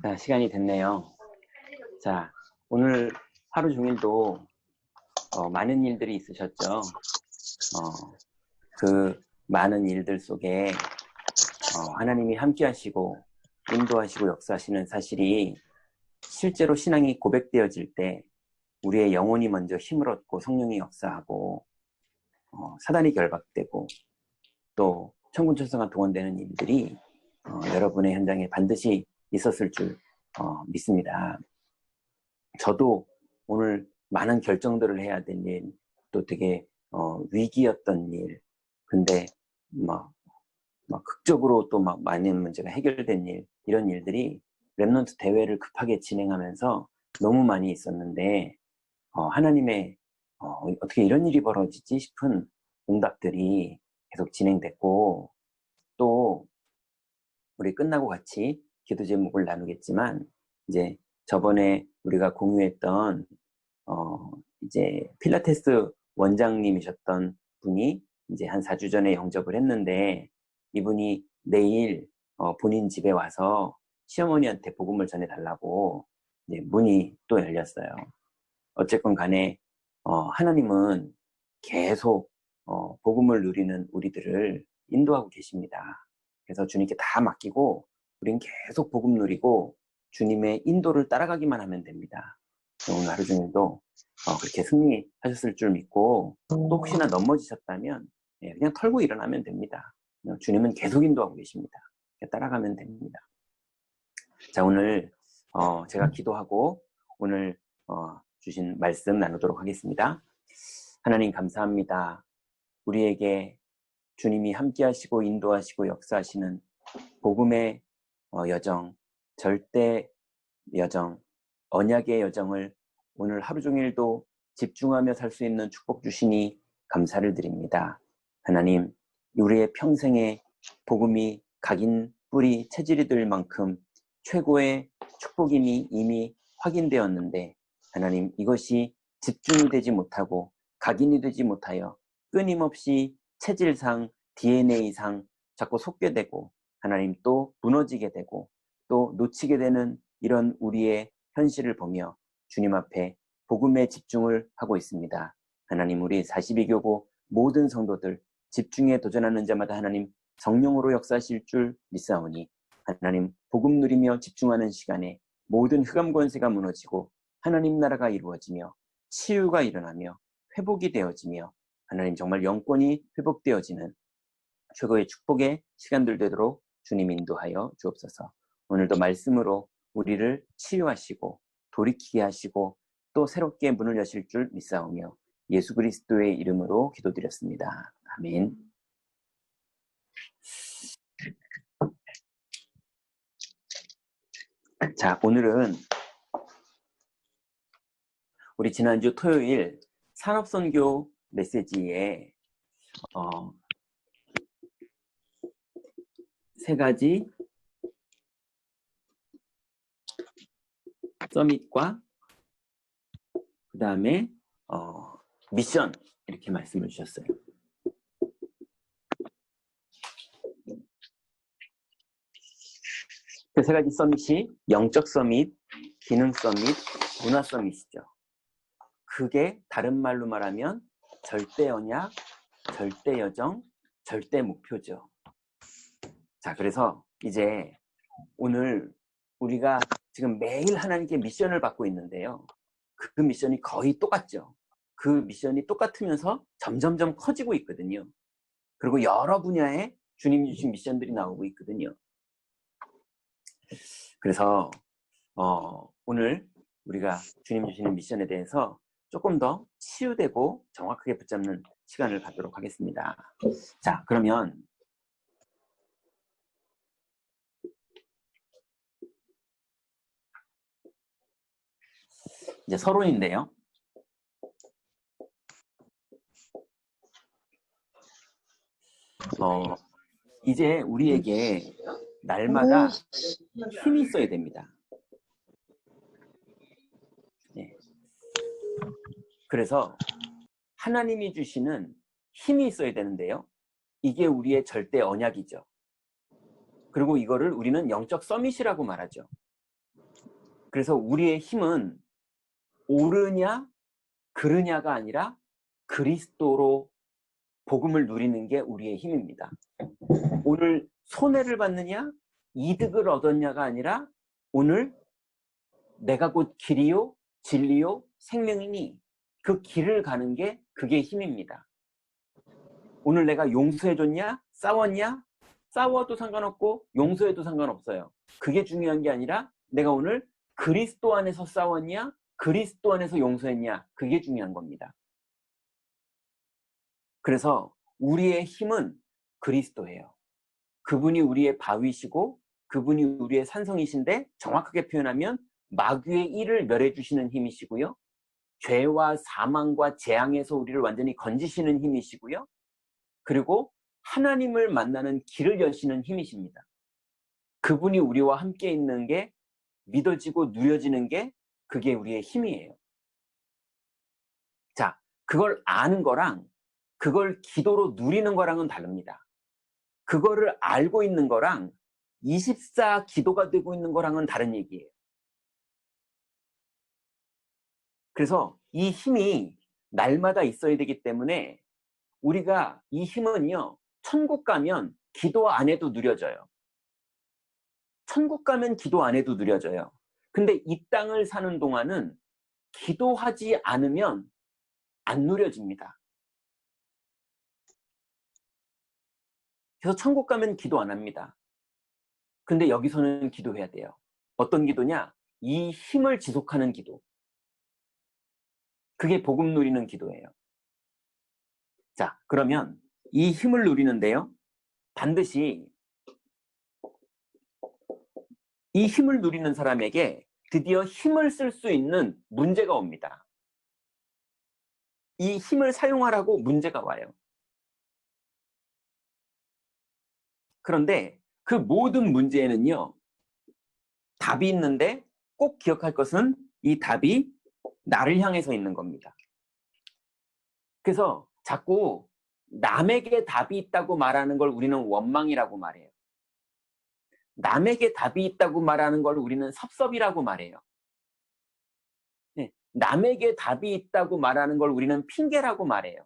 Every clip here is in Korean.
자, 시간이 됐네요. 자, 오늘 하루 종일도 많은 일들이 있으셨죠. 그 많은 일들 속에 하나님이 함께 하시고 인도하시고 역사하시는 사실이 실제로 신앙이 고백되어질 때 우리의 영혼이 먼저 힘을 얻고 성령이 역사하고 사단이 결박되고 또 천군천사가 동원되는 일들이 여러분의 현장에 반드시 있었을 줄 믿습니다. 저도 오늘 많은 결정들을 해야 될 일, 또 되게 위기였던 일, 근데 막 극적으로 또 막 많은 문제가 해결된 일, 이런 일들이 랩넌트 대회를 급하게 진행하면서 너무 많이 있었는데 하나님의 어떻게 이런 일이 벌어지지 싶은 응답들이 계속 진행됐고, 또 우리 끝나고 같이 기도 제목을 나누겠지만, 이제 저번에 우리가 공유했던 이제 필라테스 원장님이셨던 분이 이제 한 4주 전에 영접을 했는데, 이분이 내일 본인 집에 와서 시어머니한테 복음을 전해달라고 이제 문이 또 열렸어요. 어쨌건 간에 하나님은 계속 복음을 누리는 우리들을 인도하고 계십니다. 그래서 주님께 다 맡기고 우린 계속 복음 누리고 주님의 인도를 따라가기만 하면 됩니다. 오늘 하루 종일도 그렇게 승리하셨을 줄 믿고, 또 혹시나 넘어지셨다면 그냥 털고 일어나면 됩니다. 주님은 계속 인도하고 계십니다. 따라가면 됩니다. 자, 오늘 제가 기도하고 오늘 주신 말씀 나누도록 하겠습니다. 하나님 감사합니다. 우리에게 주님이 함께 하시고 인도하시고 역사하시는 복음의 여정, 절대 여정, 언약의 여정을 오늘 하루 종일도 집중하며 살 수 있는 축복 주시니 감사를 드립니다. 하나님, 우리의 평생에 복음이 각인 뿌리 체질이 될 만큼 최고의 축복임이 이미 확인되었는데, 하나님, 이것이 집중이 되지 못하고 각인이 되지 못하여 끊임없이 체질상, DNA상 자꾸 속게 되고, 하나님 또 무너지게 되고 또 놓치게 되는 이런 우리의 현실을 보며 주님 앞에 복음에 집중을 하고 있습니다. 하나님, 우리 42교구 모든 성도들 집중에 도전하는 자마다 하나님 성령으로 역사하실 줄 믿사오니, 하나님 복음 누리며 집중하는 시간에 모든 흑암 권세가 무너지고 하나님 나라가 이루어지며 치유가 일어나며 회복이 되어지며 하나님 정말 영권이 회복되어지는 최고의 축복의 시간들 되도록 주님 인도하여 주옵소서. 오늘도 말씀으로 우리를 치유하시고 돌이키게 하시고 또 새롭게 문을 여실 줄 믿사오며 예수 그리스도의 이름으로 기도드렸습니다. 아멘. 자, 오늘은 우리 지난주 토요일 산업선교 메시지에 세 가지 서밋과 그 다음에 미션, 이렇게 말씀을 주셨어요. 그 세 가지 서밋이 영적 서밋, 기능 서밋, 문화 서밋이죠. 그게 다른 말로 말하면 절대 언약, 절대 여정, 절대 목표죠. 자, 그래서 이제 오늘 우리가 지금 매일 하나님께 미션을 받고 있는데요. 그 미션이 거의 똑같죠. 그 미션이 똑같으면서 점점점 커지고 있거든요. 그리고 여러 분야에 주님 주신 미션들이 나오고 있거든요. 그래서 오늘 우리가 주님 주시는 미션에 대해서 조금 더 치유되고 정확하게 붙잡는 시간을 갖도록 하겠습니다. 자, 그러면 이제 서론인데요. 이제 우리에게 날마다 힘이 있어야 됩니다. 네. 그래서 하나님이 주시는 힘이 있어야 되는데요. 이게 우리의 절대 언약이죠. 그리고 이거를 우리는 영적 서밋이라고 말하죠. 그래서 우리의 힘은 오르냐 그르냐가 아니라 그리스도로 복음을 누리는 게 우리의 힘입니다. 오늘 손해를 받느냐 이득을 얻었냐가 아니라 오늘 내가 곧 길이요 진리요 생명이니 그 길을 가는 게 그게 힘입니다. 오늘 내가 용서해줬냐 싸웠냐 싸워도 상관없고 용서해도 상관없어요. 그게 중요한 게 아니라 내가 오늘 그리스도 안에서 싸웠냐 그리스도 안에서 용서했냐 그게 중요한 겁니다. 그래서 우리의 힘은 그리스도예요. 그분이 우리의 바위시고 그분이 우리의 산성이신데 정확하게 표현하면 마귀의 일을 멸해 주시는 힘이시고요. 죄와 사망과 재앙에서 우리를 완전히 건지시는 힘이시고요. 그리고 하나님을 만나는 길을 여시는 힘이십니다. 그분이 우리와 함께 있는 게 믿어지고 누려지는 게 그게 우리의 힘이에요. 자, 그걸 아는 거랑 그걸 기도로 누리는 거랑은 다릅니다. 그거를 알고 있는 거랑 24 기도가 되고 있는 거랑은 다른 얘기예요. 그래서 이 힘이 날마다 있어야 되기 때문에 우리가 이 힘은요, 천국 가면 기도 안 해도 누려져요. 천국 가면 기도 안 해도 누려져요. 근데 이 땅을 사는 동안은 기도하지 않으면 안 누려집니다. 그래서 천국 가면 기도 안 합니다. 근데 여기서는 기도해야 돼요. 어떤 기도냐? 이 힘을 지속하는 기도. 그게 복음 누리는 기도예요. 자, 그러면 이 힘을 누리는데요. 반드시 이 힘을 누리는 사람에게 드디어 힘을 쓸 수 있는 문제가 옵니다. 이 힘을 사용하라고 문제가 와요. 그런데 그 모든 문제에는요, 답이 있는데 꼭 기억할 것은 이 답이 나를 향해서 있는 겁니다. 그래서 자꾸 남에게 답이 있다고 말하는 걸 우리는 원망이라고 말해요. 남에게 답이 있다고 말하는 걸 우리는 섭섭이라고 말해요. 네, 남에게 답이 있다고 말하는 걸 우리는 핑계라고 말해요.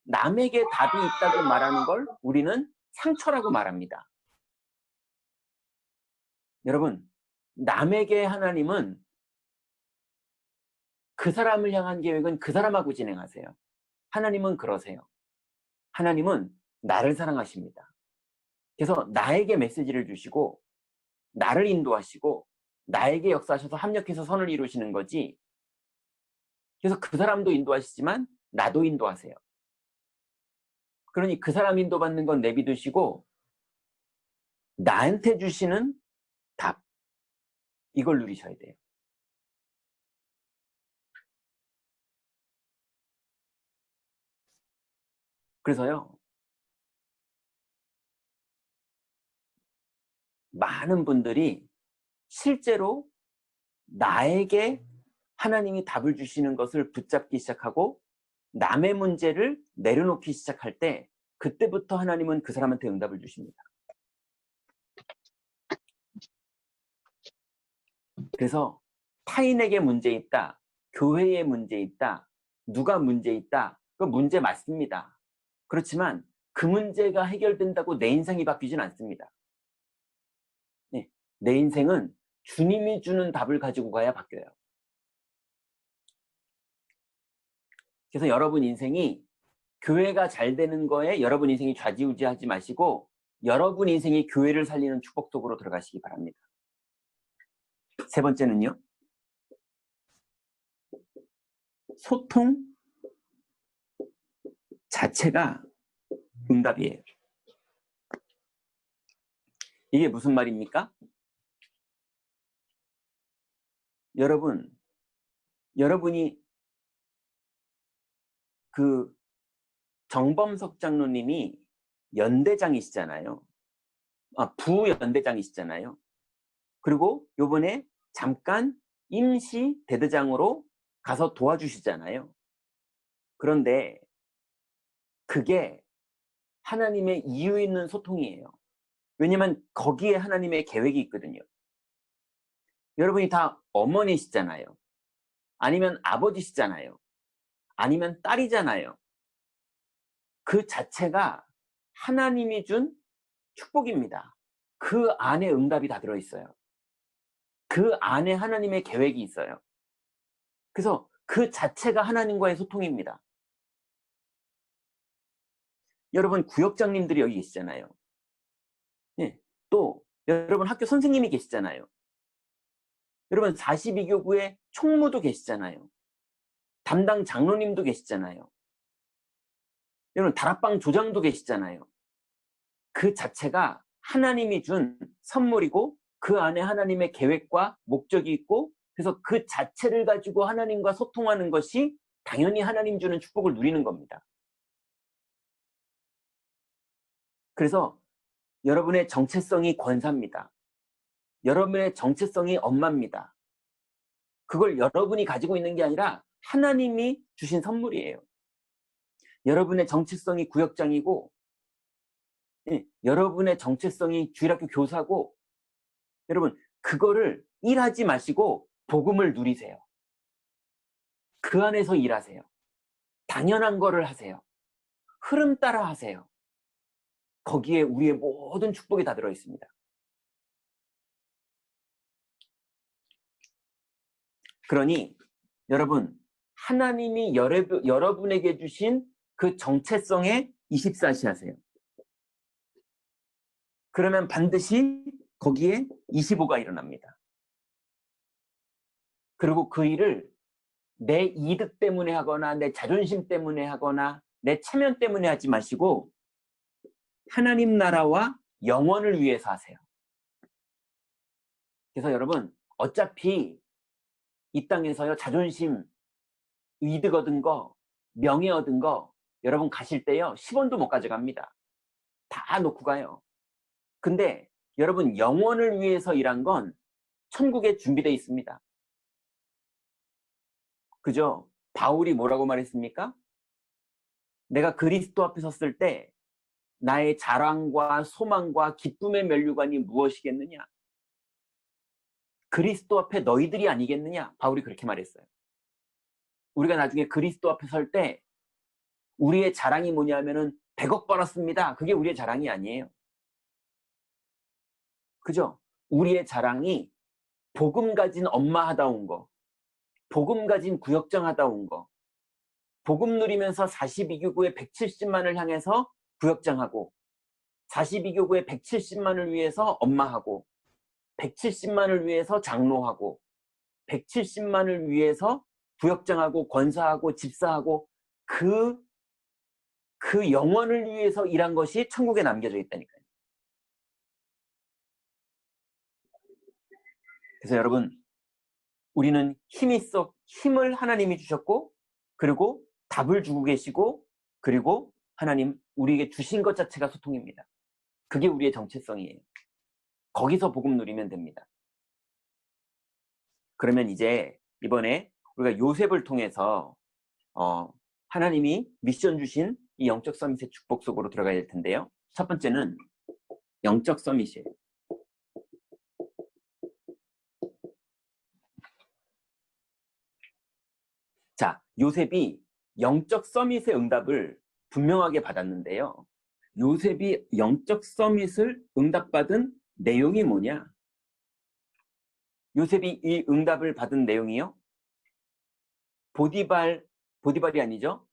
남에게 답이 있다고 말하는 걸 우리는 상처라고 말합니다. 여러분, 남에게 하나님은 그 사람을 향한 계획은 그 사람하고 진행하세요. 하나님은 그러세요. 하나님은 나를 사랑하십니다. 그래서 나에게 메시지를 주시고 나를 인도하시고 나에게 역사하셔서 합력해서 선을 이루시는 거지. 그래서 그 사람도 인도하시지만 나도 인도하세요. 그러니 그 사람 인도받는 건 내비두시고 나한테 주시는 답, 이걸 누리셔야 돼요. 그래서요, 많은 분들이 실제로 나에게 하나님이 답을 주시는 것을 붙잡기 시작하고 남의 문제를 내려놓기 시작할 때 그때부터 하나님은 그 사람한테 응답을 주십니다. 그래서 타인에게 문제 있다, 교회에 문제 있다, 누가 문제 있다, 그 문제 맞습니다. 그렇지만 그 문제가 해결된다고 내 인생이 바뀌진 않습니다. 네, 내 인생은 주님이 주는 답을 가지고 가야 바뀌어요. 그래서 여러분 인생이 교회가 잘 되는 거에 여러분 인생이 좌지우지하지 마시고 여러분 인생이 교회를 살리는 축복 속으로 들어가시기 바랍니다. 세 번째는요. 소통 자체가 응답이에요. 이게 무슨 말입니까? 여러분이 그 정범석 장로님이 연대장이시잖아요. 부연대장이시잖아요. 그리고 요번에 잠깐 임시 대대장으로 가서 도와주시잖아요. 그런데 그게 하나님의 이유 있는 소통이에요. 왜냐면 거기에 하나님의 계획이 있거든요. 여러분이 다 어머니시잖아요. 아니면 아버지시잖아요. 아니면 딸이잖아요. 그 자체가 하나님이 준 축복입니다. 그 안에 응답이 다 들어있어요. 그 안에 하나님의 계획이 있어요. 그래서 그 자체가 하나님과의 소통입니다. 여러분 구역장님들이 여기 계시잖아요. 네. 또 여러분 학교 선생님이 계시잖아요. 여러분 42교구의 총무도 계시잖아요. 담당 장로님도 계시잖아요. 여러분 다락방 조장도 계시잖아요. 그 자체가 하나님이 준 선물이고 그 안에 하나님의 계획과 목적이 있고 그래서 그 자체를 가지고 하나님과 소통하는 것이 당연히 하나님 주는 축복을 누리는 겁니다. 그래서 여러분의 정체성이 권사입니다. 여러분의 정체성이 엄마입니다. 그걸 여러분이 가지고 있는 게 아니라 하나님이 주신 선물이에요. 여러분의 정체성이 구역장이고 여러분의 정체성이 주일학교 교사고 여러분 그거를 일하지 마시고 복음을 누리세요. 그 안에서 일하세요. 당연한 거를 하세요. 흐름 따라 하세요. 거기에 우리의 모든 축복이 다 들어있습니다. 그러니 여러분 하나님이 여러분에게 주신 그 정체성에 24시 하세요. 그러면 반드시 거기에 25가 일어납니다. 그리고 그 일을 내 이득 때문에 하거나 내 자존심 때문에 하거나 내 체면 때문에 하지 마시고 하나님 나라와 영원을 위해서 하세요. 그래서 여러분 어차피 이 땅에서요 자존심, 이득 얻은 거, 명예 얻은 거 여러분 가실 때요 10원도 못 가져갑니다. 다 놓고 가요. 근데 여러분 영원을 위해서 일한 건 천국에 준비되어 있습니다. 그죠? 바울이 뭐라고 말했습니까? 내가 그리스도 앞에 섰을 때 나의 자랑과 소망과 기쁨의 면류관이 무엇이겠느냐? 그리스도 앞에 너희들이 아니겠느냐? 바울이 그렇게 말했어요. 우리가 나중에 그리스도 앞에 설 때 우리의 자랑이 뭐냐면은 100억 벌었습니다. 그게 우리의 자랑이 아니에요. 그죠? 우리의 자랑이 복음 가진 엄마 하다 온 거, 복음 가진 구역장 하다 온 거, 복음 누리면서 42교구의 170만을 향해서 구역장하고 42교구의 170만을 위해서 엄마하고 170만을 위해서 장로하고 170만을 위해서 구역장하고 권사하고 집사하고 그 영혼을 위해서 일한 것이 천국에 남겨져 있다니까요. 그래서 여러분 우리는 힘을 하나님이 주셨고 그리고 답을 주고 계시고 그리고 하나님 우리에게 주신 것 자체가 소통입니다. 그게 우리의 정체성이에요. 거기서 복음 누리면 됩니다. 그러면 이제 이번에 우리가 요셉을 통해서 하나님이 미션 주신 이 영적 서밋의 축복 속으로 들어가야 될 텐데요. 첫 번째는 영적 서밋이에요. 자, 요셉이 영적 서밋의 응답을 분명하게 받았는데요. 요셉이 영적 서밋을 응답받은 내용이 뭐냐? 요셉이 이 응답을 받은 내용이요. 보디발이 아니죠.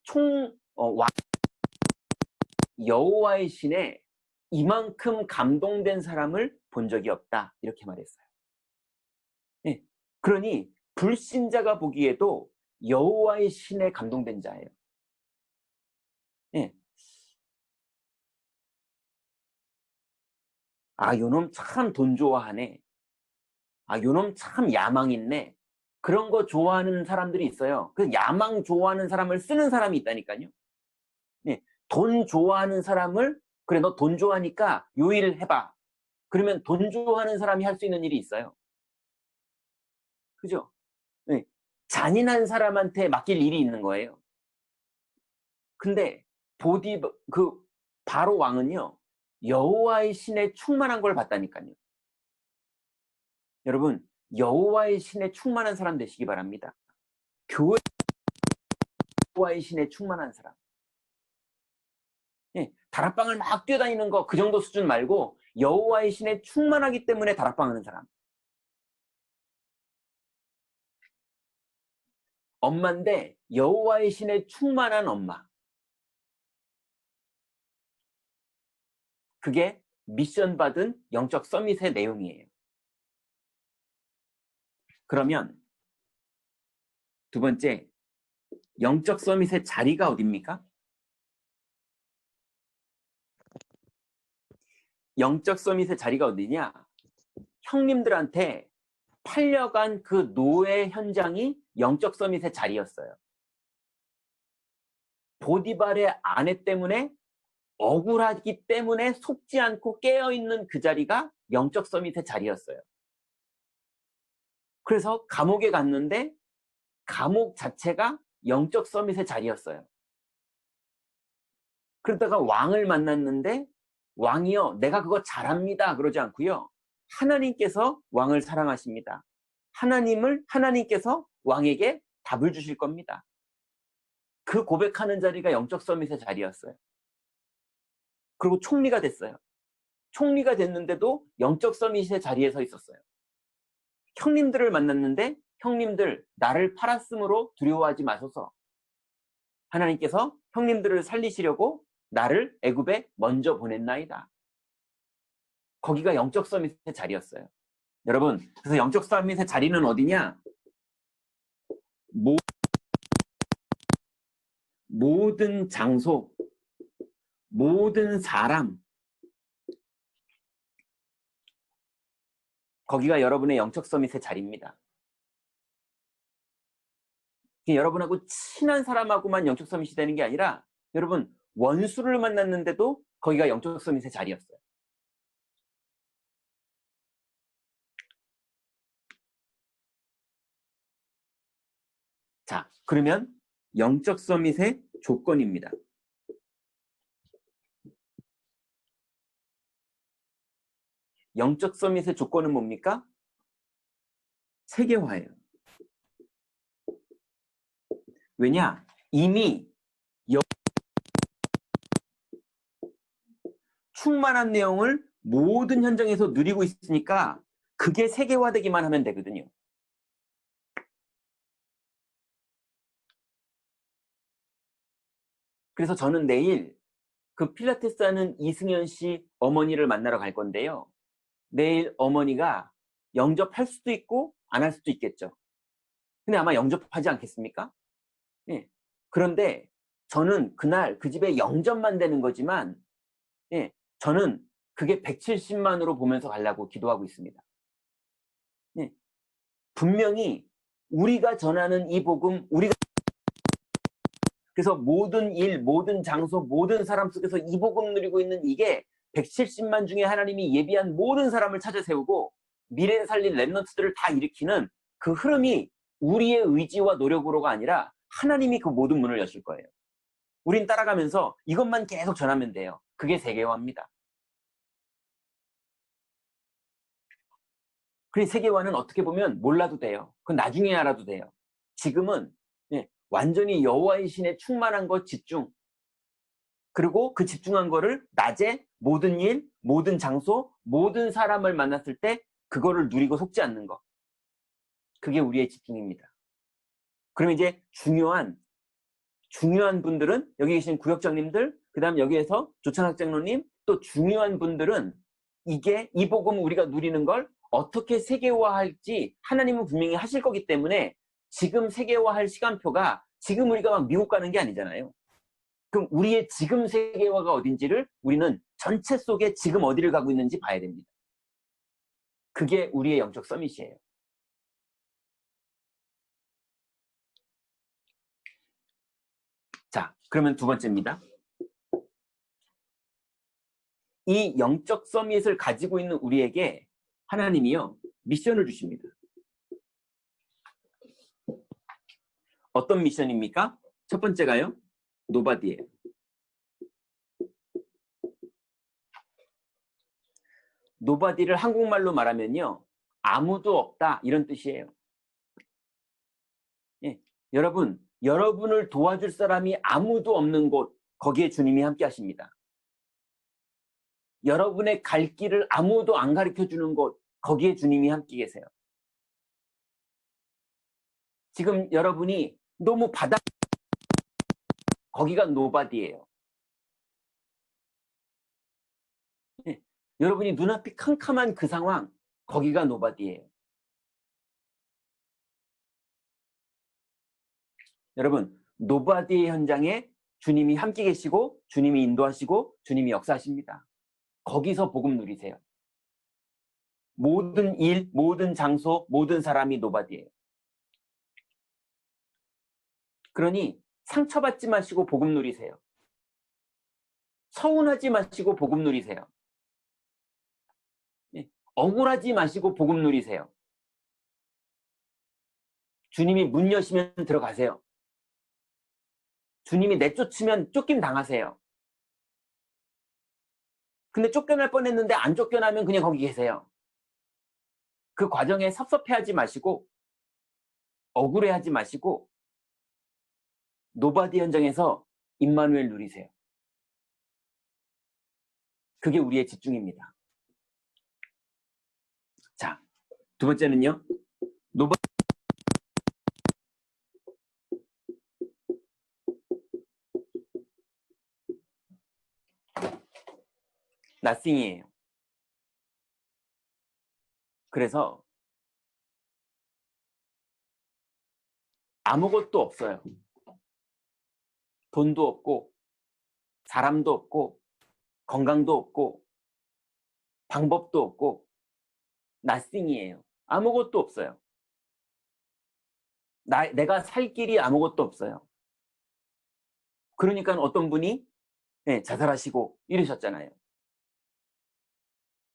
여호와의 신에 이만큼 감동된 사람을 본 적이 없다. 이렇게 말했어요. 네. 그러니 불신자가 보기에도 여호와의 신에 감동된 자예요. 네. 아, 요놈 참 돈 좋아하네. 아, 요놈 참 야망 있네. 그런 거 좋아하는 사람들이 있어요. 그 야망 좋아하는 사람을 쓰는 사람이 있다니까요. 네. 돈 좋아하는 사람을 그래 너 돈 좋아하니까 요 일을 해봐. 그러면 돈 좋아하는 사람이 할 수 있는 일이 있어요. 그죠? 네. 잔인한 사람한테 맡길 일이 있는 거예요. 근데 바로 왕은요 여호와의 신에 충만한 걸 봤다니까요. 여러분 여호와의 신에 충만한 사람 되시기 바랍니다. 교회 여호와의 신에 충만한 사람. 예, 다락방을 막 뛰어다니는 거 그 정도 수준 말고 여호와의 신에 충만하기 때문에 다락방 하는 사람. 엄마인데 여호와의 신에 충만한 엄마. 그게 미션 받은 영적 서밋의 내용이에요. 그러면 두 번째, 영적 서밋의 자리가 어딥니까? 영적 서밋의 자리가 어디냐? 형님들한테 팔려간 그 노예 현장이 영적 서밋의 자리였어요. 보디발의 아내 때문에 억울하기 때문에 속지 않고 깨어있는 그 자리가 영적 서밋의 자리였어요. 그래서 감옥에 갔는데 감옥 자체가 영적 서밋의 자리였어요. 그러다가 왕을 만났는데 왕이요, 내가 그거 잘합니다 그러지 않고요. 하나님께서 왕을 사랑하십니다. 하나님께서 왕에게 답을 주실 겁니다. 그 고백하는 자리가 영적 서밋의 자리였어요. 그리고 총리가 됐어요. 총리가 됐는데도 영적 서밋의 자리에 서 있었어요. 형님들을 만났는데 형님들 나를 팔았으므로 두려워하지 마소서. 하나님께서 형님들을 살리시려고 나를 애굽에 먼저 보냈나이다. 거기가 영적 서밋의 자리였어요. 여러분, 그래서 영적 서밋의 자리는 어디냐? 모든 장소, 모든 사람, 거기가 여러분의 영적 서밋의 자리입니다. 여러분하고 친한 사람하고만 영적 서밋이 되는 게 아니라 여러분 원수를 만났는데도 거기가 영적 서밋의 자리였어요. 자, 그러면 영적 서밋의 조건입니다. 영적 서밋의 조건은 뭡니까? 세계화예요. 왜냐? 이미 충만한 내용을 모든 현장에서 누리고 있으니까 그게 세계화되기만 하면 되거든요. 그래서 저는 내일 그 필라테스 하는 이승현 씨 어머니를 만나러 갈 건데요. 내일 어머니가 영접할 수도 있고 안 할 수도 있겠죠. 근데 아마 영접하지 않겠습니까? 예. 그런데 저는 그날 그 집에 영접만 되는 거지만 예, 저는 그게 170만으로 보면서 가려고 기도하고 있습니다. 예. 분명히 우리가 전하는 이 복음, 그래서 모든 일, 모든 장소, 모든 사람 속에서 이 복음 누리고 있는 이게 170만 중에 하나님이 예비한 모든 사람을 찾아 세우고 미래에 살릴 랩넌트들을 다 일으키는 그 흐름이 우리의 의지와 노력으로가 아니라 하나님이 그 모든 문을 여실 거예요. 우린 따라가면서 이것만 계속 전하면 돼요. 그게 세계화입니다. 그 세계화는 어떻게 보면 몰라도 돼요. 그건 나중에 알아도 돼요. 지금은 완전히 여호와의 신에 충만한 것 집중. 그리고 그 집중한 거를 낮에 모든 일, 모든 장소, 모든 사람을 만났을 때 그거를 누리고 속지 않는 것. 그게 우리의 집중입니다. 그러면 이제 중요한 분들은 여기 계신 구역장님들, 그 다음 여기에서 조찬학 장로님, 또 중요한 분들은 이 복음 우리가 누리는 걸 어떻게 세계화할지 하나님은 분명히 하실 거기 때문에 지금 세계화할 시간표가 지금 우리가 막 미국 가는 게 아니잖아요. 그럼 우리의 지금 세계화가 어딘지를 우리는 전체 속에 지금 어디를 가고 있는지 봐야 됩니다. 그게 우리의 영적 서밋이에요. 자, 그러면 두 번째입니다. 이 영적 서밋을 가지고 있는 우리에게 하나님이요, 미션을 주십니다. 어떤 미션입니까? 첫 번째가요, 노바디예요. 노바디를 한국말로 말하면요, 아무도 없다 이런 뜻이에요. 예, 여러분을 도와줄 사람이 아무도 없는 곳, 거기에 주님이 함께 하십니다. 여러분의 갈 길을 아무도 안 가르쳐 주는 곳, 거기에 주님이 함께 계세요. 지금 여러분이 너무 거기가 노바디예요. 네. 여러분이 눈앞이 캄캄한 그 상황, 거기가 노바디예요. 여러분, 노바디의 현장에 주님이 함께 계시고 주님이 인도하시고 주님이 역사하십니다. 거기서 복음 누리세요. 모든 일, 모든 장소, 모든 사람이 노바디예요. 그러니 상처받지 마시고 복음 누리세요. 서운하지 마시고 복음 누리세요. 억울하지 마시고 복음 누리세요. 주님이 문 여시면 들어가세요. 주님이 내쫓으면 쫓김 당하세요. 근데 쫓겨날 뻔했는데 안 쫓겨나면 그냥 거기 계세요. 그 과정에 섭섭해하지 마시고 억울해하지 마시고 노바디 현장에서 임마누엘 누리세요. 그게 우리의 집중입니다. 자, 두 번째는요. nothing이에요. 그래서 아무것도 없어요. 돈도 없고 사람도 없고 건강도 없고 방법도 없고 nothing이에요. 아무것도 없어요. 내가 살 길이 아무것도 없어요. 그러니까 어떤 분이 자살하시고 이러셨잖아요.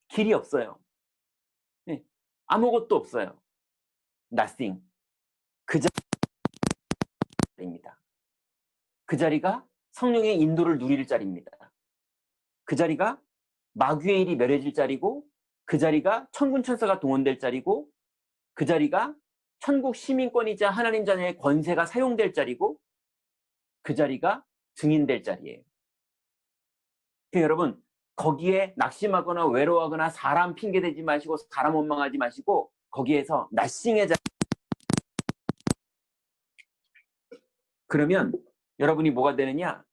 길이 없어요. 아무것도 없어요. nothing. 그 자리입니다. 그 자리가 성령의 인도를 누릴 자리입니다. 그 자리가 마귀의 일이 멸해질 자리고 그 자리가 천군 천사가 동원될 자리고 그 자리가 천국 시민권이자 하나님 자녀의 권세가 사용될 자리고 그 자리가 증인될 자리예요. 여러분 거기에 낙심하거나 외로워하거나 사람 핑계대지 마시고 사람 원망하지 마시고 거기에서 나싱의 자리. 그러면 여러분이 뭐가 되느냐?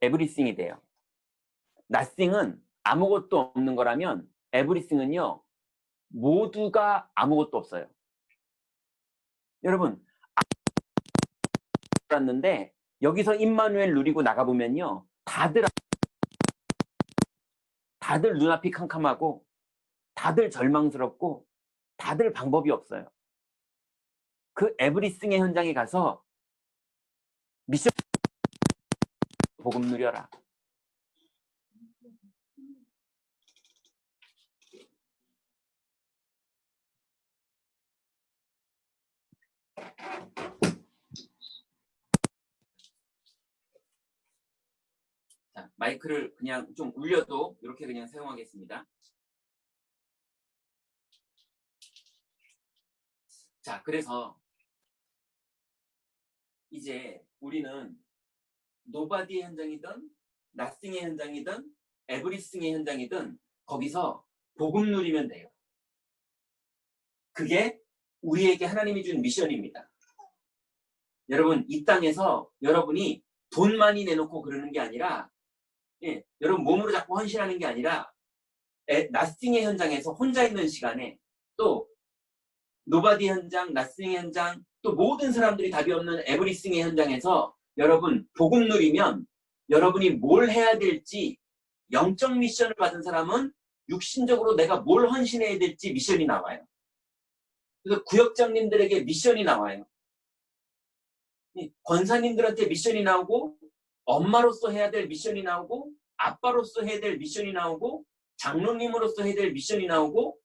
에브리싱이 돼요. nothing은 아무것도 없는 거라면 everything은요 모두가 아무것도 없어요. 여러분 알았는데 여기서 임마누엘 누리고 나가보면요 다들 눈앞이 캄캄하고 다들 절망스럽고 다들 방법이 없어요. 그 에브리싱의 현장에 가서 미션 복음 누려라. 자, 마이크를 그냥 좀 울려도 이렇게 그냥 사용하겠습니다. 자, 그래서 이제 우리는 노바디의 현장이든 나싱의 현장이든 에브리싱의 현장이든 거기서 복음 누리면 돼요. 그게 우리에게 하나님이 준 미션입니다. 여러분 이 땅에서 여러분이 돈 많이 내놓고 그러는 게 아니라 여러분 몸으로 자꾸 헌신하는 게 아니라 나싱의 현장에서 혼자 있는 시간에 또 노바디 현장, 나싱의 현장 또 모든 사람들이 답이 없는 에브리싱의 현장에서 여러분 복음 누리면 여러분이 뭘 해야 될지 영적 미션을 받은 사람은 육신적으로 내가 뭘 헌신해야 될지 미션이 나와요. 그래서 구역장님들에게 미션이 나와요. 권사님들한테 미션이 나오고 엄마로서 해야 될 미션이 나오고 아빠로서 해야 될 미션이 나오고 장로님으로서 해야 될 미션이 나오고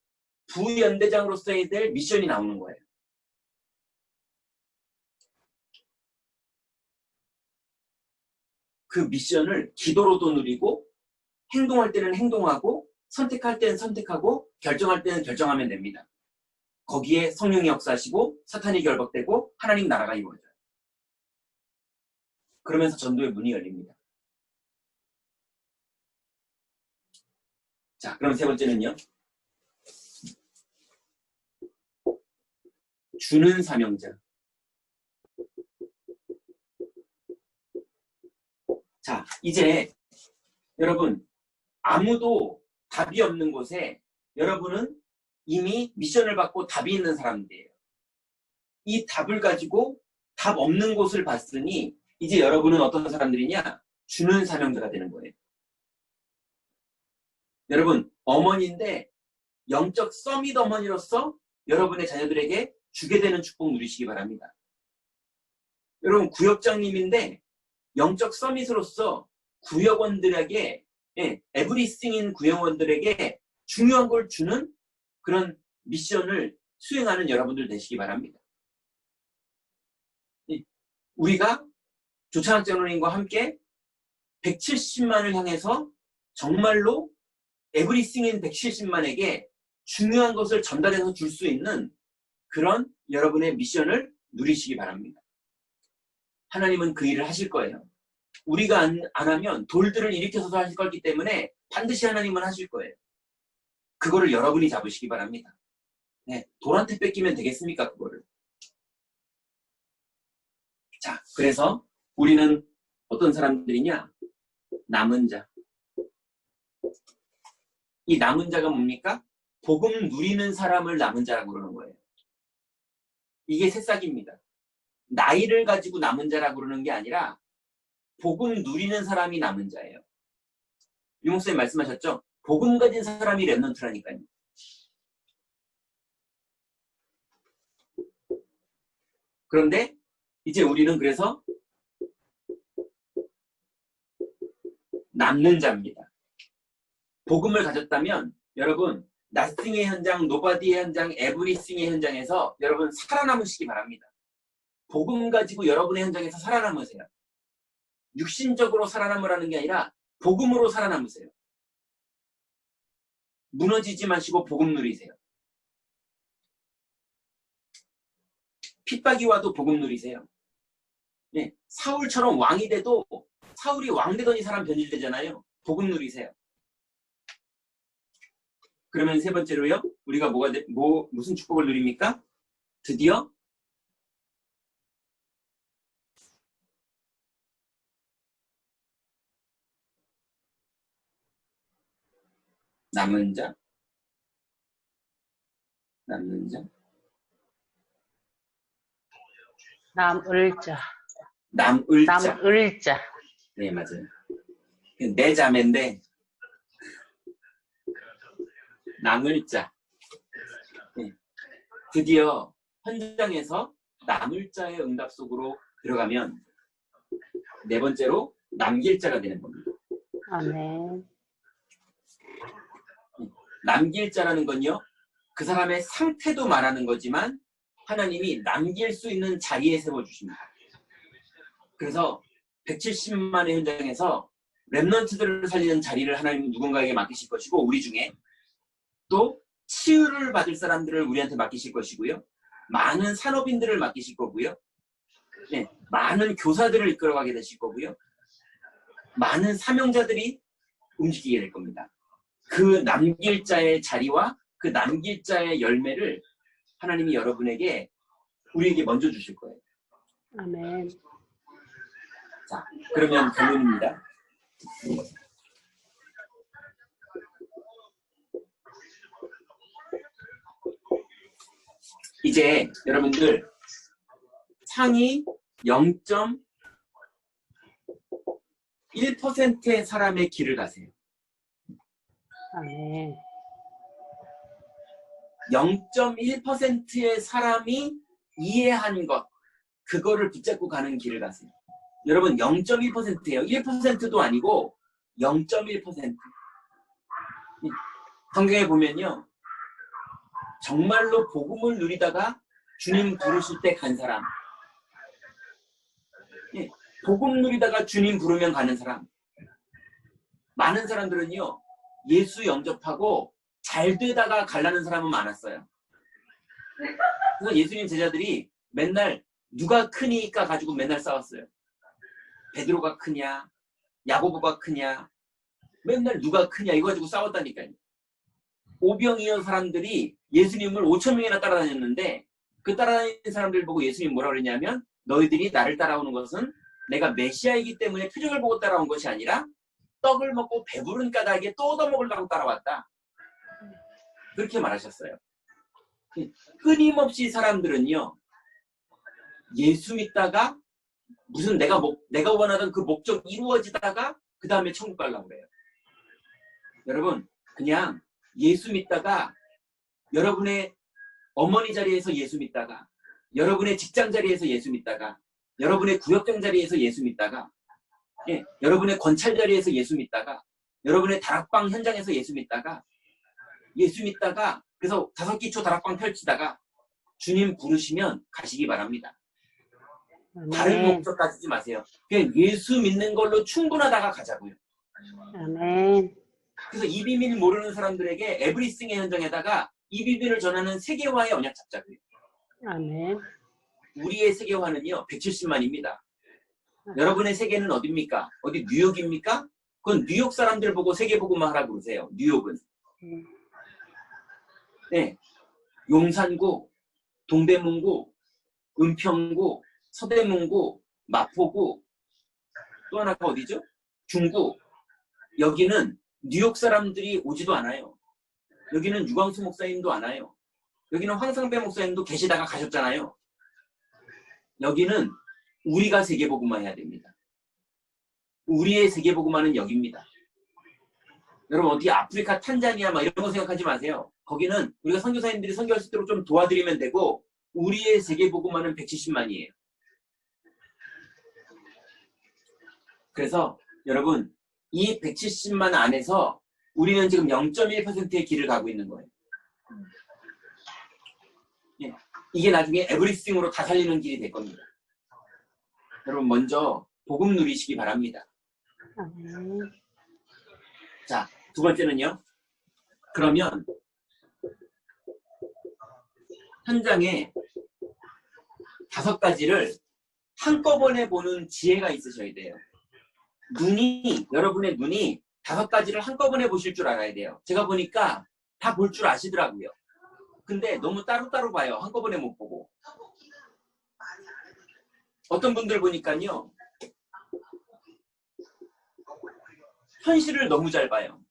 부연대장으로서 해야 될 미션이 나오는 거예요. 그 미션을 기도로도 누리고 행동할 때는 행동하고 선택할 때는 선택하고 결정할 때는 결정하면 됩니다. 거기에 성령이 역사하시고 사탄이 결박되고 하나님 나라가 이루어져요. 그러면서 전도의 문이 열립니다. 자, 그럼 세 번째는요. 주는 사명자. 자, 이제 여러분 아무도 답이 없는 곳에 여러분은 이미 미션을 받고 답이 있는 사람들이에요. 이 답을 가지고 답 없는 곳을 봤으니 이제 여러분은 어떤 사람들이냐? 주는 사명자가 되는 거예요. 여러분 어머니인데 영적 서밋 어머니로서 여러분의 자녀들에게 주게 되는 축복 누리시기 바랍니다. 여러분 구역장님인데 영적 서밋으로서 구역원들에게 에브리싱인 구역원들에게 중요한 걸 주는 그런 미션을 수행하는 여러분들 되시기 바랍니다. 우리가 조찬학장로님과 함께 170만을 향해서 정말로 에브리싱인 170만에게 중요한 것을 전달해서 줄 수 있는 그런 여러분의 미션을 누리시기 바랍니다. 하나님은 그 일을 하실 거예요. 우리가 안 하면 돌들을 일으켜서도 하실 거기 때문에 반드시 하나님은 하실 거예요. 그거를 여러분이 잡으시기 바랍니다. 네, 돌한테 뺏기면 되겠습니까? 그거를. 자, 그래서 우리는 어떤 사람들이냐? 남은 자. 이 남은 자가 뭡니까? 복음 누리는 사람을 남은 자라고 그러는 거예요. 이게 새싹입니다. 나이를 가지고 남은 자라고 그러는 게 아니라 복음 누리는 사람이 남은 자예요. 유목사님 말씀하셨죠? 복음 가진 사람이 렘넌트라니까요. 그런데 이제 우리는 그래서 남는 자입니다. 복음을 가졌다면 여러분 나스팅의 현장, 노바디의 현장, 에브리싱의 현장에서 여러분 살아남으시기 바랍니다. 복음 가지고 여러분의 현장에서 살아남으세요. 육신적으로 살아남으라는 게 아니라 복음으로 살아남으세요. 무너지지 마시고 복음 누리세요. 핍박이 와도 복음 누리세요. 네, 사울처럼 왕이 돼도 사울이 왕 되더니 사람 변질되잖아요. 복음 누리세요. 그러면 세 번째로요. 우리가 무슨 축복을 누립니까? 드디어 남은 자. 남는 자. 남을 자. 남을 자. 남을 자. 네, 맞아요. 내 자매인데 남을 자. 네. 드디어 현장에서 남을 자의 응답 속으로 들어가면 네 번째로 남길 자가 되는 겁니다. 아멘. 남길 자라는 건요. 그 사람의 상태도 말하는 거지만 하나님이 남길 수 있는 자리에 세워주십니다. 그래서 170만의 현장에서 렘넌트들을 살리는 자리를 하나님은 누군가에게 맡기실 것이고 우리 중에 또 치유를 받을 사람들을 우리한테 맡기실 것이고요. 많은 산업인들을 맡기실 거고요. 네, 많은 교사들을 이끌어가게 되실 거고요. 많은 사명자들이 움직이게 될 겁니다. 그 남길 자의 자리와 그 남길 자의 열매를 하나님이 여러분에게 우리에게 먼저 주실 거예요. 아멘. 자, 그러면 결론입니다. 이제 여러분들 상위 0.1%의 사람의 길을 가세요. 아멘. 0.1%의 사람이 이해한 것, 그거를 붙잡고 가는 길을 가세요. 여러분 0.1%예요. 1%도 아니고 0.1%. 성경에 보면요. 정말로 복음을 누리다가 주님 부르실 때 간 사람. 복음 누리다가 주님 부르면 가는 사람. 많은 사람들은요, 예수 영접하고 잘 되다가 갈라는 사람은 많았어요. 그래서 예수님 제자들이 맨날 누가 크니까 가지고 맨날 싸웠어요. 베드로가 크냐, 야고보가 크냐, 맨날 누가 크냐 이거 가지고 싸웠다니까요. 오병이어 사람들이 예수님을 5,000명이나 따라다녔는데 그 따라다니는 사람들 보고 예수님 뭐라 그랬냐면 너희들이 나를 따라오는 것은 내가 메시아이기 때문에 표적을 보고 따라온 것이 아니라 떡을 먹고 배부른 까닭에 또 얻어먹으려고 따라왔다. 그렇게 말하셨어요. 끊임없이 사람들은요, 예수 믿다가 무슨 내가 원하던 그 목적 이루어지다가 그 다음에 천국 가려고 그래요. 여러분, 그냥 예수 믿다가 여러분의 어머니 자리에서 예수 믿다가 여러분의 직장 자리에서 예수 믿다가 여러분의 구역장 자리에서 예수 믿다가 여러분의 권찰 자리에서 예수 믿다가 여러분의 다락방 현장에서 예수 믿다가 그래서 5기초 다락방 펼치다가 주님 부르시면 가시기 바랍니다. 다른 목적 가지지 마세요. 그냥 예수 믿는 걸로 충분하다가 가자고요. 아멘. 그래서 이 비밀 모르는 사람들에게 에브리싱의 현장에다가 이 비밀을 전하는 세계화의 언약 잡자고요. 아멘. 우리의 세계화는요 170만입니다. 여러분의 세계는 어디입니까? 어디 뉴욕입니까? 그건 뉴욕 사람들 보고 세계복음화 하라고 그러세요. 뉴욕은. 네, 용산구, 동대문구, 은평구, 서대문구, 마포구, 또 하나가 어디죠? 중구. 여기는 뉴욕 사람들이 오지도 않아요. 여기는 유광수 목사님도 안 와요. 여기는 황상배 목사님도 계시다가 가셨잖아요. 여기는 우리가 세계복음화 해야 됩니다. 우리의 세계복음화는 여기입니다. 여러분 어디 아프리카 탄자니아 막 이런 거 생각하지 마세요. 거기는 우리가 선교사님들이 선교할 수 있도록 좀 도와드리면 되고 우리의 세계복음화는 170만이에요. 그래서 여러분 이 170만 안에서 우리는 지금 0.1%의 길을 가고 있는 거예요. 이게 나중에 에브리싱으로 다 살리는 길이 될 겁니다. 여러분 먼저 복음 누리시기 바랍니다. 자, 두 번째는요. 그러면 현장에 5가지를 한꺼번에 보는 지혜가 있으셔야 돼요. 여러분의 눈이 5가지를 한꺼번에 보실 줄 알아야 돼요. 제가 보니까 다 볼 줄 아시더라고요. 근데 너무 따로따로 봐요. 한꺼번에 못 보고. 어떤 분들 보니까요. 현실을 너무 잘 봐요.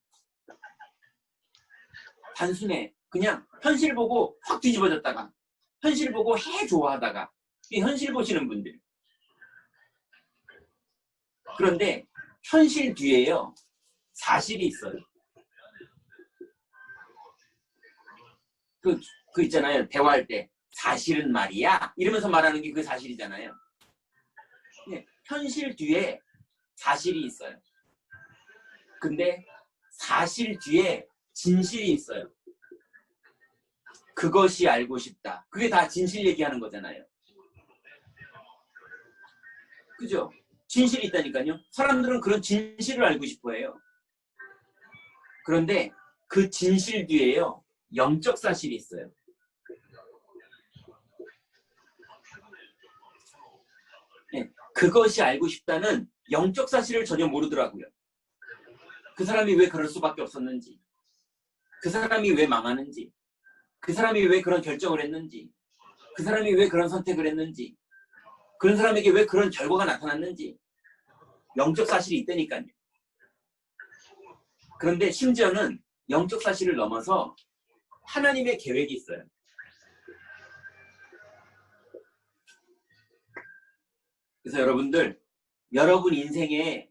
단순해. 그냥 현실 보고 확 뒤집어졌다가 현실 보고 좋아하다가 현실 보시는 분들. 그런데 현실 뒤에요. 사실이 있어요. 그 있잖아요. 대화할 때 사실은 말이야 이러면서 말하는 게 그 사실이잖아요. 현실 뒤에 사실이 있어요. 근데 사실 뒤에 진실이 있어요. 그것이 알고 싶다. 그게 다 진실 얘기하는 거잖아요. 그죠? 진실이 있다니까요. 사람들은 그런 진실을 알고 싶어 해요. 그런데 그 진실 뒤에요. 영적 사실이 있어요. 그것이 알고 싶다는 영적 사실을 전혀 모르더라고요. 그 사람이 왜 그럴 수밖에 없었는지, 그 사람이 왜 망하는지, 그 사람이 왜 그런 결정을 했는지, 그 사람이 왜 그런 선택을 했는지, 그런 사람에게 왜 그런 결과가 나타났는지 영적 사실이 있다니까요. 그런데 심지어는 영적 사실을 넘어서 하나님의 계획이 있어요. 그래서 여러분들, 여러분 인생에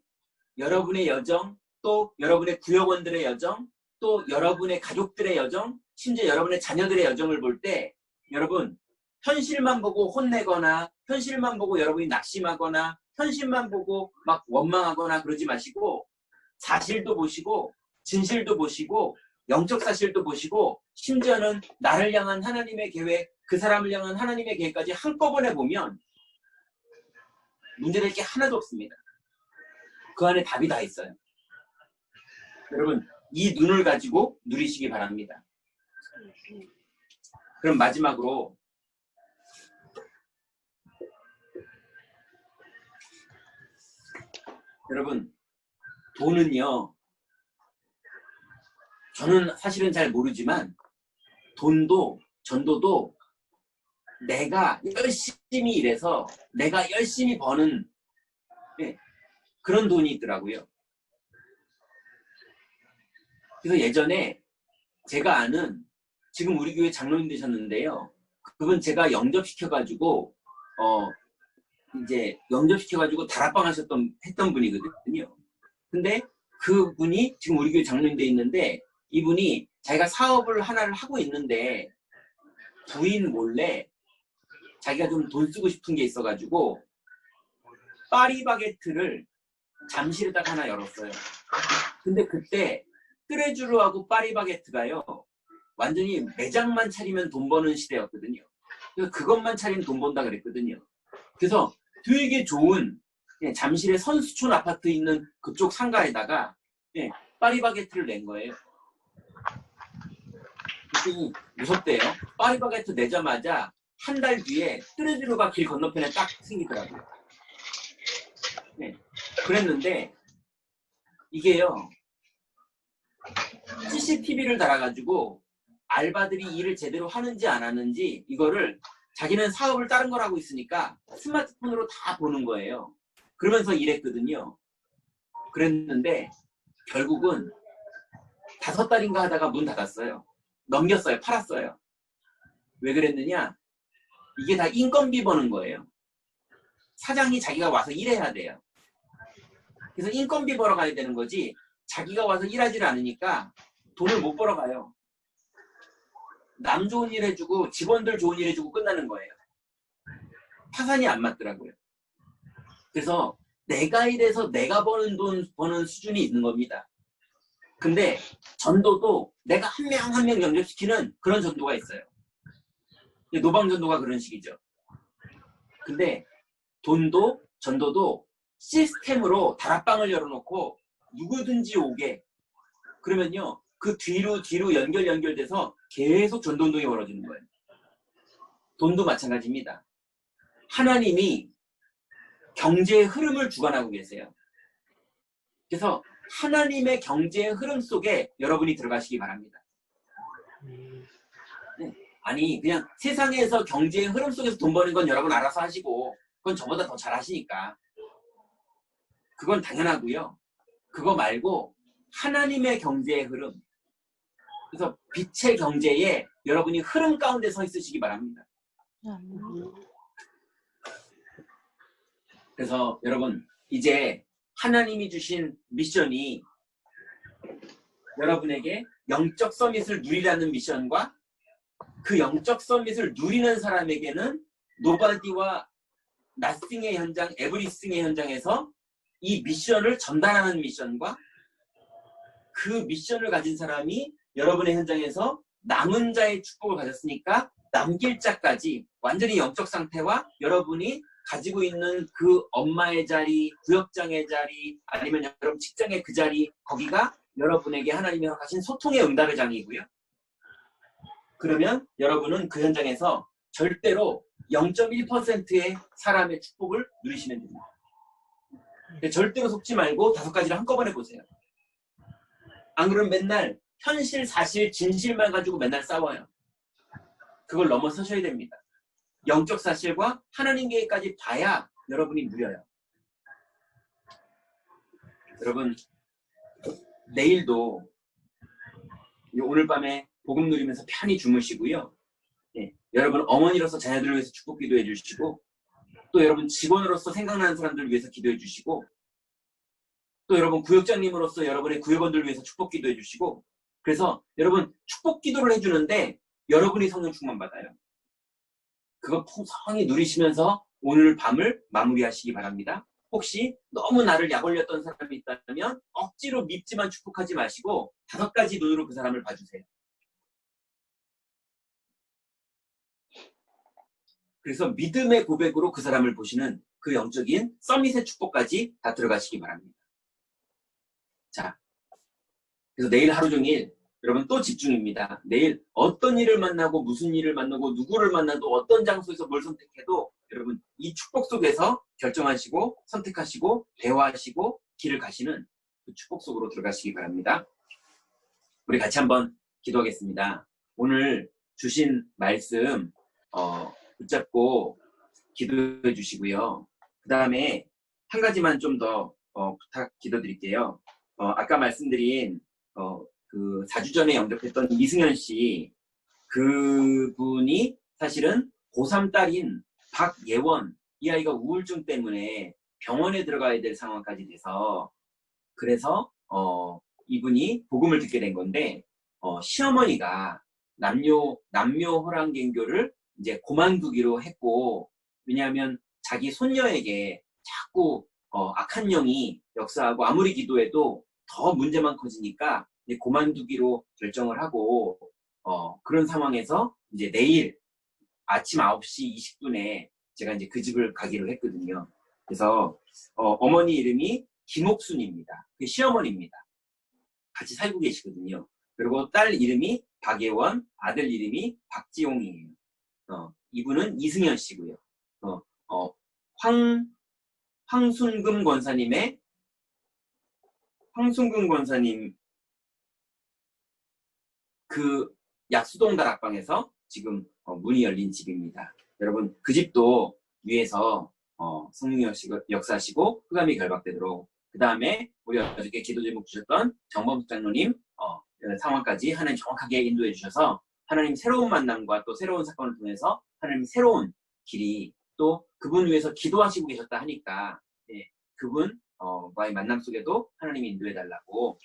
여러분의 여정, 또 여러분의 구역원들의 여정, 또 여러분의 가족들의 여정, 심지어 여러분의 자녀들의 여정을 볼 때 여러분 현실만 보고 혼내거나 현실만 보고 여러분이 낙심하거나 현실만 보고 막 원망하거나 그러지 마시고 사실도 보시고 진실도 보시고 영적 사실도 보시고 심지어는 나를 향한 하나님의 계획, 그 사람을 향한 하나님의 계획까지 한꺼번에 보면 문제될 게 하나도 없습니다. 그 안에 답이 다 있어요. 여러분, 이 눈을 가지고 누리시기 바랍니다. 그럼 마지막으로 여러분, 돈은요, 저는 사실은 잘 모르지만 돈도 전도도 내가 열심히 일해서 내가 열심히 버는 그런 돈이 있더라고요. 그래서 예전에 제가 아는 지금 우리 교회 장로님 되셨는데요. 그분 제가 영접시켜가지고 이제 영접시켜가지고 다락방 했던 분이거든요. 근데 그분이 지금 우리 교회 장로님 돼 있는데 이분이 자기가 사업을 하나를 하고 있는데 부인 몰래 자기가 좀 돈 쓰고 싶은 게 있어가지고 파리바게트를 잠실에다가 하나 열었어요. 근데 그때 뚜레쥬르하고 파리바게트가요 완전히 매장만 차리면 돈 버는 시대였거든요. 그래서 그것만 차리면 돈 번다 그랬거든요. 그래서 되게 좋은 잠실의 선수촌 아파트 있는 그쪽 상가에다가 파리바게트를 낸 거예요. 그랬더니 무섭대요. 파리바게트 내자마자 한 달 뒤에 뚜레쥬르가 길 건너편에 딱 생기더라고요. 그랬는데 이게요 CCTV를 달아가지고 알바들이 일을 제대로 하는지 안 하는지 이거를 자기는 사업을 다른 걸 하고 있으니까 스마트폰으로 다 보는 거예요. 그러면서 일했거든요. 그랬는데 결국은 5달인가 하다가 문 닫았어요. 넘겼어요. 팔았어요. 왜 그랬느냐? 이게 다 인건비 버는 거예요. 사장이 자기가 와서 일해야 돼요. 그래서 인건비 벌어 가야 되는 거지 자기가 와서 일하지를 않으니까 돈을 못 벌어 가요. 남 좋은 일 해주고 직원들 좋은 일 해주고 끝나는 거예요. 타산이 안 맞더라고요. 그래서 내가 일해서 내가 버는 돈 버는 수준이 있는 겁니다. 근데 전도도 내가 한 명 한 명 영접시키는 그런 전도가 있어요. 노방전도가 그런 식이죠. 근데 돈도 전도도 시스템으로 다락방을 열어놓고 누구든지 오게 그러면요 그 뒤로 연결돼서 계속 전도운동이 벌어지는 거예요. 돈도 마찬가지입니다. 하나님이 경제의 흐름을 주관하고 계세요. 그래서 하나님의 경제의 흐름 속에 여러분이 들어가시기 바랍니다. 아니 그냥 세상에서 경제의 흐름 속에서 돈 버는 건 여러분 알아서 하시고 그건 저보다 더 잘 하시니까 그건 당연하고요. 그거 말고 하나님의 경제의 흐름 그래서 빛의 경제에 여러분이 흐름 가운데 서 있으시기 바랍니다. 그래서 여러분 이제 하나님이 주신 미션이 여러분에게 영적 서밋을 누리라는 미션과 그 영적 서밋을 누리는 사람에게는 노바디와 나싱의 현장, 에브리싱의 현장에서 이 미션을 전달하는 미션과 그 미션을 가진 사람이 여러분의 현장에서 남은 자의 축복을 가졌으니까 남길 자까지 완전히 영적 상태와 여러분이 가지고 있는 그 엄마의 자리, 구역장의 자리, 아니면 여러분 직장의 그 자리, 거기가 여러분에게 하나님이 허락하신 소통의 응답의 장이고요. 그러면 여러분은 그 현장에서 절대로 0.1%의 사람의 축복을 누리시면 됩니다. 절대로 속지 말고 5가지를 한꺼번에 보세요. 안 그러면 맨날 현실, 사실, 진실만 가지고 맨날 싸워요. 그걸 넘어서셔야 됩니다. 영적 사실과 하나님 계획까지 봐야 여러분이 누려요. 여러분 내일도 오늘 밤에 복음 누리면서 편히 주무시고요. 여러분 어머니로서 자녀들을 위해서 축복 기도해 주시고 또 여러분 직원으로서 생각나는 사람들을 위해서 기도해 주시고 또 여러분 구역장님으로서 여러분의 구역원들을 위해서 축복 기도해 주시고 그래서 여러분 축복 기도를 해주는데 여러분이 성령 충만 받아요. 그거 풍성히 누리시면서 오늘 밤을 마무리하시기 바랍니다. 혹시 너무 나를 약 올렸던 사람이 있다면 억지로 믿지만 축복하지 마시고 5가지 눈으로 그 사람을 봐주세요. 그래서 믿음의 고백으로 그 사람을 보시는 그 영적인 서밋의 축복까지 다 들어가시기 바랍니다. 자, 그래서 내일 하루 종일 여러분 또 집중입니다. 내일 어떤 일을 만나고 무슨 일을 만나고 누구를 만나도 어떤 장소에서 뭘 선택해도 여러분 이 축복 속에서 결정하시고 선택하시고 대화하시고 길을 가시는 그 축복 속으로 들어가시기 바랍니다. 우리 같이 한번 기도하겠습니다. 오늘 주신 말씀 붙잡고 기도해 주시고요. 그 다음에 한 가지만 좀 더 기도드릴게요. 아까 말씀드린 그 4주 전에 영접했던 이승현 씨, 그분이 사실은 고3 딸인 박예원, 이 아이가 우울증 때문에 병원에 들어가야 될 상황까지 돼서, 그래서 이분이 복음을 듣게 된 건데, 시어머니가 남녀 호랑개교를 이제 그만두기로 했고, 왜냐하면 자기 손녀에게 자꾸 악한 영이 역사하고 아무리 기도해도 더 문제만 커지니까 이제 그만두기로 결정을 하고, 그런 상황에서 이제 내일 아침 9시 20분에 제가 이제 그 집을 가기로 했거든요. 그래서 어머니 이름이 김옥순입니다. 그 시어머니입니다. 같이 살고 계시거든요. 그리고 딸 이름이 박예원, 아들 이름이 박지용이에요. 이분은 이승현 씨고요. 황순금 권사님 그 약수동 다락방에서 지금 문이 열린 집입니다. 여러분 그 집도 위에서 성령 역사하시고 흑암이 결박되도록, 그 다음에 우리 어저께 기도 제목 주셨던 정범숙 장로님 상황까지 하나님 정확하게 인도해 주셔서 하나님 새로운 만남과 또 새로운 사건을 통해서 하나님 새로운 길이, 또 그분 위해서 기도하시고 계셨다 하니까 그분과의 만남 속에도 하나님이 인도해 달라고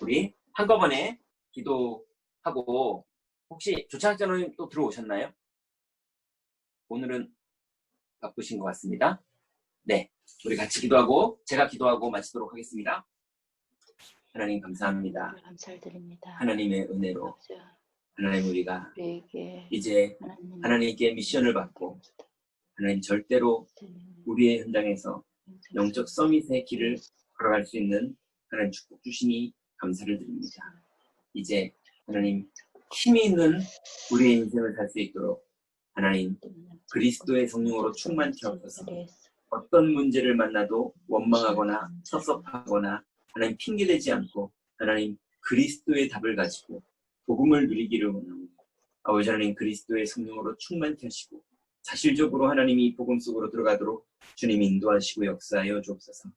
우리 한꺼번에 기도하고, 혹시 조창학 장로님 또 들어오셨나요? 오늘은 바쁘신 것 같습니다. 네, 우리 같이 기도하고 제가 기도하고 마치도록 하겠습니다. 하나님 감사합니다. 감사드립니다. 하나님의 은혜로 하나님 우리가 이제 하나님, 하나님께 미션을 받고 하나님 절대로 우리의 현장에서 영적 서밋의 길을 걸어갈 수 있는 하나님 축복 주시니 감사를 드립니다. 이제 하나님 힘이 있는 우리의 인생을 살 수 있도록 하나님 그리스도의 성령으로 충만케 하옵소서. 어떤 문제를 만나도 원망하거나 섭섭하거나 하나님 핑계대지 않고 하나님 그리스도의 답을 가지고 복음을 누리기를 원합니다. 아버지 하나님 그리스도의 성령으로 충만케 하시고 사실적으로 하나님이 이 복음 속으로 들어가도록 주님 인도하시고 역사하여 주옵소서.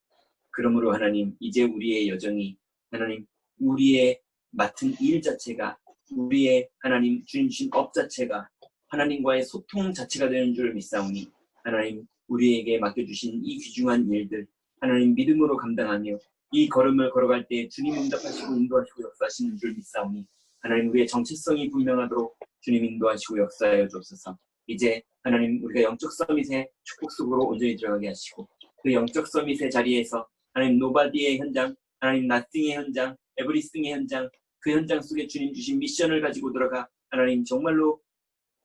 그러므로 하나님 이제 우리의 여정이 하나님 우리의 맡은 일 자체가, 우리의 하나님 주님 주신 업 자체가 하나님과의 소통 자체가 되는 줄 믿사오니 하나님 우리에게 맡겨주신 이 귀중한 일들 하나님 믿음으로 감당하며 이 걸음을 걸어갈 때 주님 응답하시고 인도하시고 역사하시는 줄 믿사오니 하나님 우리의 정체성이 분명하도록 주님 인도하시고 역사하여 주옵소서. 이제 하나님 우리가 영적 서밋의 축복 속으로 온전히 들어가게 하시고 그 영적 서밋의 자리에서 하나님 노바디의 현장, 하나님 나띵의 현장, 에브리띵의 현장, 그 현장 속에 주님 주신 미션을 가지고 들어가 하나님 정말로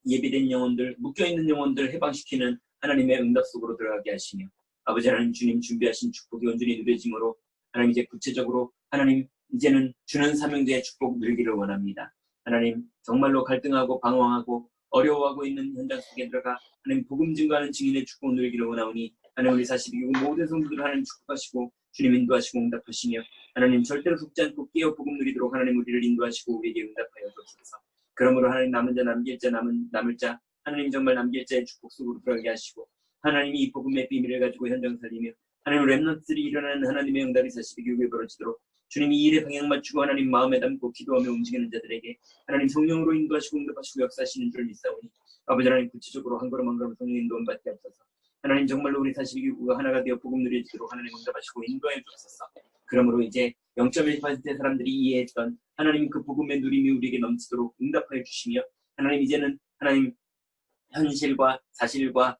예비된 영혼들, 묶여있는 영혼들 해방시키는 하나님의 응답 속으로 들어가게 하시며 아버지 하나님 주님 준비하신 축복이 온전히 누려짐으로 하나님 이제 구체적으로 하나님 이제는 주는 사명자의 축복 누리기를 원합니다. 하나님 정말로 갈등하고 방황하고 어려워하고 있는 현장 속에 들어가 하나님 복음 증거하는 증인의 축복 누리기를 원하오니 하나님 우리 42국 모든 성도들을 하나님 축복하시고 주님 인도하시고 응답하시며 하나님 절대로 속지 않고 깨어 복음 누리도록 하나님 우리를 인도하시고 우리에게 응답하여 주옵소서. 그러므로 하나님 남은 자 남길 자 남을 자 하나님 정말 남길 자의 축복 속으로 들어가게 하시고 하나님이 이 복음의 비밀을 가지고 현장 살리며 하나님 렘넌트들이 일어나는 하나님의 응답이 42교회에 벌어지도록 주님이 이 일에 방향 맞추고 하나님 마음에 담고 기도하며 움직이는 자들에게 하나님 성령으로 인도하시고 응답하시고 역사하시는 줄 믿사오니 아버지 하나님 구체적으로 한 걸음 한 걸음 성령 인도함 받게 하옵소서. 하나님 정말로 우리 42교회가 하나가 되어 복음 누려지도록 하나님 응답하시고 인도하여 주옵소서. 그러므로 이제 0.1%의 사람들이 이해했던 하나님 그 복음의 누림이 우리에게 넘치도록 응답하여 주시며 하나님 이제는 하나님 현실과 사실과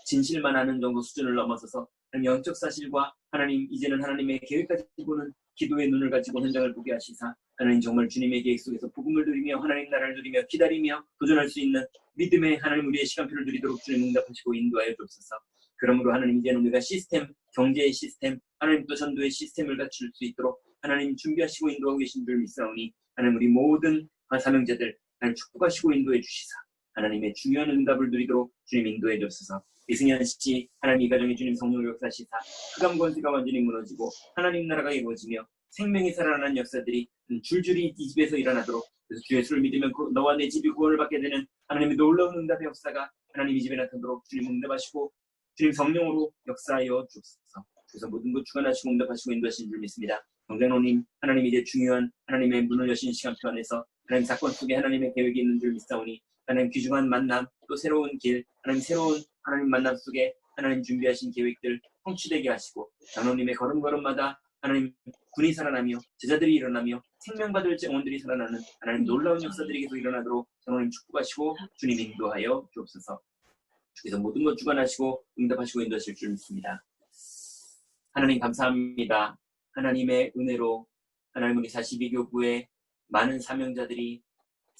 진실만 하는 정도 수준을 넘어서서 하나님 영적 사실과 하나님 이제는 하나님의 계획 가지고는 기도의 눈을 가지고 현장을 보게 하시사 하나님 정말 주님의 계획 속에서 복음을 누리며 하나님 나라를 누리며 기다리며 도전할 수 있는 믿음의 하나님 우리의 시간표를 누리도록 주님 응답하시고 인도하여 주옵소서. 그러므로 하나님 이제는 우리가 시스템, 경제의 시스템, 하나님 또 전도의 시스템을 갖출 수 있도록 하나님 준비하시고 인도하고 계신 줄 믿사오니 하나님 우리 모든 사명자들 하나님 축복하시고 인도해 주시사 하나님의 중요한 응답을 누리도록 주님 인도해 주옵소서. 이승현 씨 하나님 이 가정의 주님 성령으로 역사하시사 흑암 권세가 완전히 무너지고 하나님 나라가 이루어지며 생명이 살아나는 역사들이 줄줄이 이 집에서 일어나도록 그래서 주 예수를 믿으면 너와 내 집이 구원을 받게 되는 하나님의 놀라운 응답의 역사가 하나님 이 집에 나타나도록 주님 응답하시고 주님 성령으로 역사하여 주옵소서. 그래서 모든 것 주관하시고 응답하시고 인도하신 줄 믿습니다. 정장로님 하나님 이제 중요한 하나님의 문을 여신 시간표 안에서 하나님 사건 속에 하나님의 계획이 있는 줄 믿사오니 하나님 귀중한 만남 또 새로운 길 하나님 새로운 하나님 만남 속에 하나님 준비하신 계획들 성취되게 하시고 장로님의 걸음걸음마다 하나님 군이 살아나며 제자들이 일어나며 생명받을 영혼들이 살아나는 하나님 놀라운 역사들이 계속 일어나도록 장로님 축복하시고 주님 인도하여 주옵소서. 주께서 모든 것 주관하시고 응답하시고 인도하실 줄 믿습니다. 하나님 감사합니다. 하나님의 은혜로 하나님 우리 42교구의 많은 사명자들이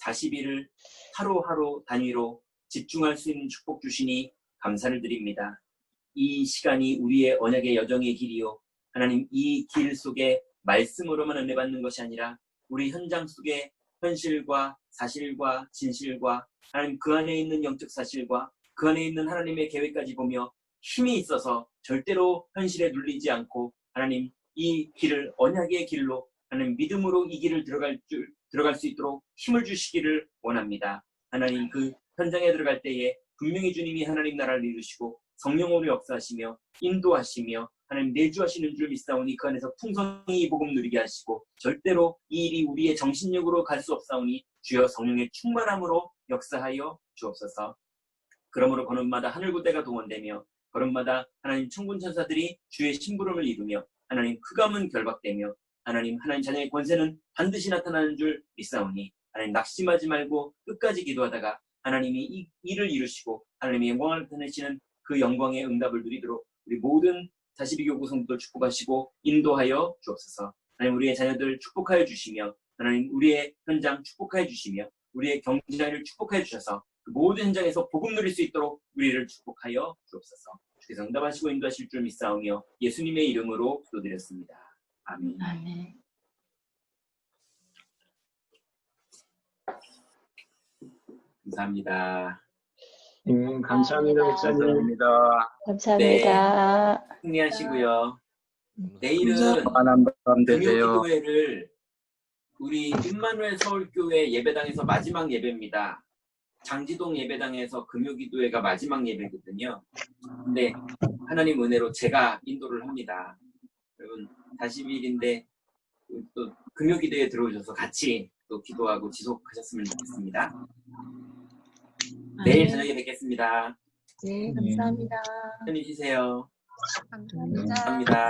40일을 하루하루 단위로 집중할 수 있는 축복 주시니 감사를 드립니다. 이 시간이 우리의 언약의 여정의 길이요 하나님 이 길 속에 말씀으로만 은혜 받는 것이 아니라 우리 현장 속에 현실과 사실과 진실과 하나님 그 안에 있는 영적 사실과 그 안에 있는 하나님의 계획까지 보며 힘이 있어서 절대로 현실에 눌리지 않고 하나님 이 길을 언약의 길로 하나님 믿음으로 이 길을 들어갈 수 있도록 힘을 주시기를 원합니다. 하나님 그 현장에 들어갈 때에 분명히 주님이 하나님 나라를 이루시고 성령으로 역사하시며 인도하시며 하나님 내주하시는 줄 믿사오니 그 안에서 풍성히 이 복음 누리게 하시고 절대로 이 일이 우리의 정신력으로 갈 수 없사오니 주여 성령의 충만함으로 역사하여 주옵소서. 그러므로 걸음마다 하늘구대가 동원되며 걸음마다 하나님 천군 천사들이 주의 심부름을 이루며 하나님 흑암은 결박되며 하나님 자녀의 권세는 반드시 나타나는 줄 믿사오니 하나님 낙심하지 말고 끝까지 기도하다가 하나님이 이 일을 이루시고 하나님의 영광을 나타내시는 그 영광의 응답을 누리도록 우리 모든 42교구 성도들 축복하시고 인도하여 주옵소서. 하나님 우리의 자녀들 축복하여 주시며 하나님 우리의 현장 축복하여 주시며 우리의 경제를 축복하여 주셔서 그 모든 현장에서 복음 누릴 수 있도록 우리를 축복하여 주옵소서. 주께서 응답하시고 인도하실 줄 믿사오며 예수님의 이름으로 기도드렸습니다. 아멘. 아멘. 감사합니다. 감사합니다, 목사님입니다. 감사합니다. 승리하시고요. 내일은 편안한 밤 되세요. 금요기도회를 우리 임마누엘 서울교회 예배당에서 마지막 예배입니다. 장지동 예배당에서 금요기도회가 마지막 예배거든요. 근데 하나님 은혜로 제가 인도를 합니다. 여러분 40일인데 또 금요기도회에 들어오셔서 같이 또 기도하고 지속하셨으면 좋겠습니다. 내일 저녁에 뵙겠습니다. 네, 감사합니다. 편히 쉬세요. 감사합니다. 감사합니다.